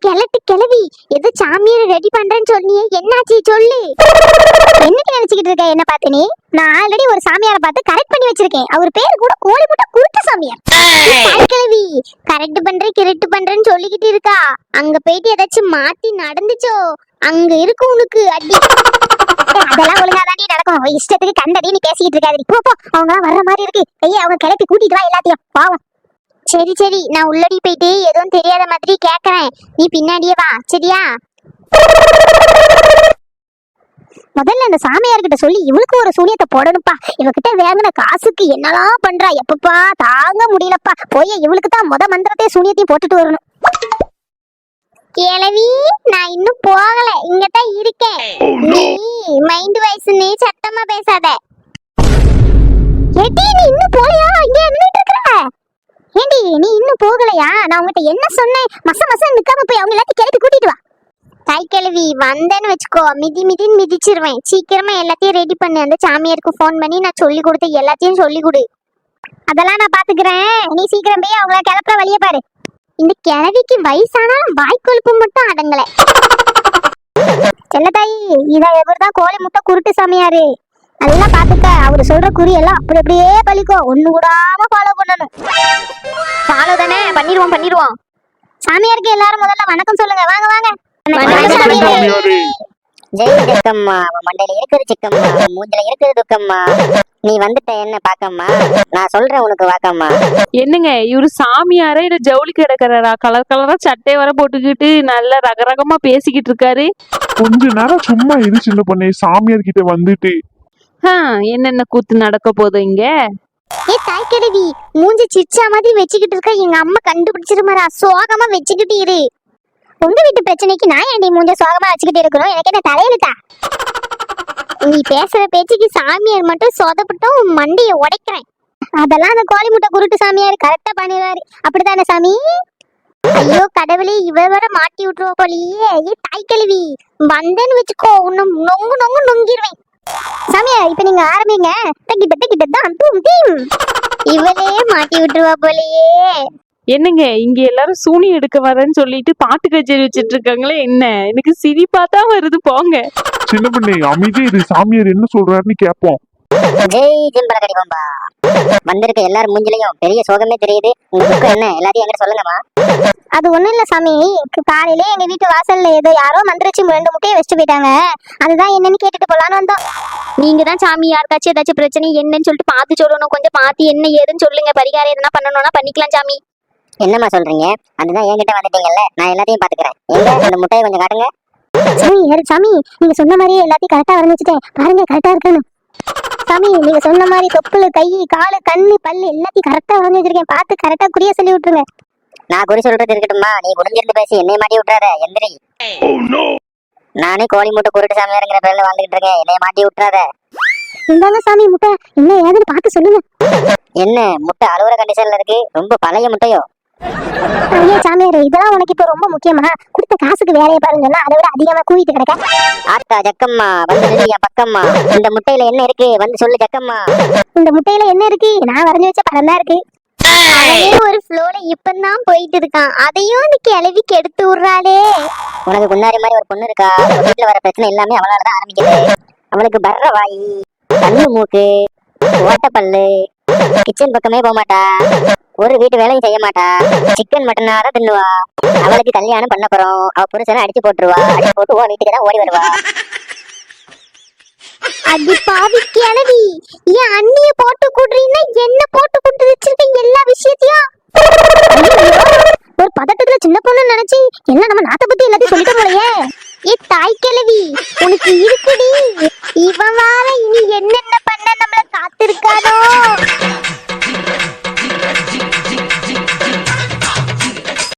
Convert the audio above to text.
கிளட்டு கிளவி ஏதோ சாமியார் ரெடி பண்றேன்னு சொன்னியே, என்னாச்சு சொல்லு. என்னடி நினைச்சுக்கிட்டு இருக்க என்ன பார்த்து நீ? நான் ஆல்ரெடி ஒரு சாமியாரை பார்த்து கரெக்ட் பண்ணி வச்சிருக்கேன். அவர் பேரு கூட கோழி முட்டை குருட்டு சாமியார். கிளவி கரெக்ட் பண்றேன் கிரெக்ட் பண்றேன்னு சொல்லிக்கிட்டு இருக்கா. அங்க போயிட்டு ஏதாச்சும் மாத்தி நடந்துச்சோ அங்க இருக்கு உனக்கு அடி. அதெல்லாம் ஒழுங்காதாண்டி நடக்கும். இஷ்டத்துக்கு கண்டடி நீ பேசிக்கிட்டு இருக்காது. போ அவங்க வர்ற மாதிரி இருக்கு. ஐயா அவங்க கிளப்பி கூட்டிட்டு வா எல்லாத்தையும். பாவம். சரி சரி, நான் உள்ளடி போயிட்டு எதுவும் தெரியாத மாதிரி கேக்குறேன், நீ பின்னாடியே வா சரியா? முதல்ல இந்த சாமியார்கிட்ட சொல்லி இவளுக்கு ஒரு சூனியத்தை போடணும்ப்பா. இவகிட்ட வாங்கின காசுக்கு என்னெல்லாம் பண்றா எப்பப்பா தாங்க முடியலப்பா. போய் இவளுக்கு தான் மந்திரத்தையும் சூனியத்தையும் போட்டுட்டு வரணும். கிளவி நான் இன்னும் போகல, இங்கதான் இருக்கேன். நீ மைண்ட் வாய்ஸ்னு சத்தமா பேசாத. ஏடி நீ இன்னும் போலையா? இங்க நின்னுட்டு இருக்கற? ஏண்டி நீ இன்னும் போகலையா? நான் உங்ககிட்ட என்ன சொன்னேன்? மச நிக்காம போய் அவங்க எல்லாத்தையும் கிளப்பி கூட்டிட்டு வா. தாய் கிளவி வந்தேன்னு வச்சுக்கோ, மிதின்னு மிதிச்சிருவேன். சீக்கிரமா எல்லாத்தையும் ரெடி பண்ணு. அந்த சாமியாருக்கு போன் பண்ணி நான் சொல்லி கொடுத்து எல்லாத்தையும் சொல்லி கொடு. அதெல்லாம் நான் பாத்துக்கிறேன். நீ சீக்கிரம் போய் அவங்கள கிளப்புற வழிய பாரு. இந்த கிழவிக்கு வயசானா வாய்க்கொழுப்பு மட்டும் அடங்கல. செல்லத்தாயி இதான் எவர்தான் கோழி முட்டை குருட்டு சாமியாரு. நல்லா பாத்துக்க. அவரு சொல்ற குறி எல்லாம் அப்படி அப்படியே பழிக்கும். ஒண்ணு கூடாம ஃபாலோ பண்ணணும். ஃபாலோ தானே பண்ணிடுவோம். சாமியாருக்கு எல்லாரும் முதல்ல வணக்கம் சொல்லுங்க. வாங்க வாங்க. ஜெய் ஜக்கம்மா. மண்டையில இருக்குது சிக்கம்மா, மூஞ்சில இருக்குது துக்கம்மா. நீ வந்துட்ட என்ன பாக்கம்மா, நான் சொல்றேன் உனக்கு வாக்கம்மா. என்னங்க இவரு சாமியாரே இல்ல ஜவுளி கிடக்குறாரா? கலர் கலரா சட்டை வர போட்டுக்கிட்டு நல்ல ரகரகமா பேசிக்கிட்டு இருக்காரு. கொஞ்ச நேரம் சும்மா இரு சின்ன பொண்ணே, சாமியார் கிட்ட வந்துட்டு. என்னென்ன கூத்து நடக்க போதும் இங்க? ஏ தாய் கிழவி மூஞ்சி சிச்சா மாதிரி வச்சுக்கிட்டு இருக்க. எங்க அம்மா கண்டுபிடிச்சிருமாரா? சோகமா வச்சுக்கிட்டு இரு. உங்க வீட்டு பிரச்சனைக்கு நான் ஏன்டி மூஞ்ச சோகமா வச்சுக்கிட்டு இருக்கணும்? எனக்கு என்ன தலையெழுத்தா? நீ பேசுற பேச்சுக்கு சாமியார் மட்டும் சொதப்பட்டும் மண்டைய உடைக்கிறேன். அதெல்லாம் அந்த கோழி முட்டை குருட்டு சாமியார் கரெக்டா பண்ணிடுவாரு. அப்படித்தானே சாமி? ஐயோ கடவுளே, இவ வர மாட்டி விட்டுருவா போலியே. ஏ தாய் கிழவி வந்தேன்னு வச்சுக்கோ, உன்னை நொங்கு நொங்கிடுவேன். சாமியார் இப்ப நீங்க ஆரம்பிங்க. கிட்ட தான் இவளே மாட்டி விட்டுருவா போலியே. என்னங்க இங்க எல்லாரும் சூனி எடுக்க வரேன்னு சொல்லிட்டு பாட்டு கச்சேரி வச்சிட்டு இருக்காங்களே, என்ன எனக்கு சிரிப்பா தான் வருது. போங்க சின்ன பொண்ணே அமைதி இரு, சாமியார் என்ன சொல்றாருன்னு கேப்போம். ஜெய் ஜிம்பலகடி பம்பா. வந்திருக்க எல்லாரும் மூஞ்சிலையும் பெரிய சோகமே தெரியுது. உங்க துக்கம் என்ன எல்லாத்தையும் என்கிட்ட சொல்லுங்கம்மா. அது ஒண்ணும் இல்ல சாமி, காலையில எங்க வீட்டு வாசல்ல ஏதோ யாரோ மந்திரிச்சு 2 முட்டையை வச்சுட்டு போயிட்டாங்க. அதுதான் என்னன்னு கேட்டுட்டு போலான்னு வந்தோம். நீங்க தான் சாமி யாருக்காச்சும் ஏதாச்சும் பிரச்சனை என்னன்னு சொல்லிட்டு பார்த்து சொல்லணும். கொஞ்சம் பார்த்து என்ன ஏதுன்னு சொல்லுங்க. பரிகாரம் எதனா பண்ணணும்னா பண்ணிக்கலாம் சாமி. என்னம்மா சொல்றீங்க? அதுதான் என்கிட்ட வந்துட்டீங்கல்ல, நான் எல்லாத்தையும் பாத்துக்கிறேன். எங்க அந்த முட்டையை கொஞ்சம் காட்டுங்க. சாமி நீங்க சொன்ன மாதிரியே எல்லாத்தையும் கரெக்டா வரைஞ்சிட்டேன் பாருங்க, கரெக்டா இருக்கானு. சாமி நீங்க சொன்ன மாதிரி தொப்புளு கை காலு கண்ணு பல்லு எல்லாத்தையும் கரெக்டா வரைஞ்சி வச்சிருக்கேன். பார்த்து கரெக்டா குறிய சொல்லி விட்டுருங்க. நான் குறி சொல்றது இருக்கட்டுமா? நீ குடிஞ்சிருந்து பேசி என்னைய மாட்டி விட்டுறாத. எந்திரி. நானே கோழி முட்டை குருட்டு சாமியாருங்கிற பேர்ல வாழ்ந்துகிட்டு இருக்கேன். என்னைய மாட்டி விட்டுறாத. இந்தாங்க சாமி முட்டை, என்ன ஏதுன்னு பார்த்து சொல்லுங்க. என்ன முட்டை அழுகுற கண்டிஷன்ல இருக்கு? ரொம்ப பழைய முட்டையோ? ஐயா சாமியார் இதெல்லாம் உனக்கு இப்ப ரொம்ப முக்கியமா? கொடுத்த காசுக்கு வேலையை பாருங்கன்னா அதை விட அதிகமா கூவிட்டு கிடக்க. ஆத்தா ஜக்கம்மா வந்து என் பக்கம்மா. இந்த முட்டையில என்ன இருக்கு வந்து சொல்லு ஜக்கம்மா. இந்த முட்டையில என்ன இருக்கு? நான் வரைஞ்சு வச்ச படம் தான் இருக்கு. ஒரு ஃப்ளோல இப்பதான் போயிட்டு இருக்கான், அதையும் இந்த கிளவி கெடுத்து விடுறாளே. உனக்கு முன்னாடி மாதிரி ஒரு பொண்ணு இருக்கா? வீட்டுல வர பிரச்சனை எல்லாமே அவளாலதான் ஆரம்பிக்குது. அவளுக்கு பர்ற வாய், கண்ணு மூக்கு, ஓட்டப்பல்லு, கிச்சன் பக்கமே போக மாட்டா, ஒரு வீட்டு வேலையும் செய்ய மாட்டா, சிக்கன் மட்டனா தான் தின்னுவா. அவளுக்கு கல்யாணம் பண்ண போறோம். அவ புருஷனை அடிச்சு போட்டுருவா. அடிச்சு போட்டு ஓ வீட்டுக்கு தான் ஓடி வருவா. அடி பாவி கிளவி, என் அண்ணிய போட்டு கூடுறீன்னா என்ன போட்டு கூட்டு வச்சிருக்க எல்லா விஷயத்தையும். ஒரு பதட்டத்துல சின்ன பொண்ணு நினைச்சு எல்லாம் நம்ம நாட்டை பத்தி எல்லாத்தையும் சொல்லிட்டு போலையே. ஏ தாய் கிளவி உனக்கு இருக்குடி. இவன் வார இனி என்னென்ன பண்ண நம்மள காத்திருக்காதோ.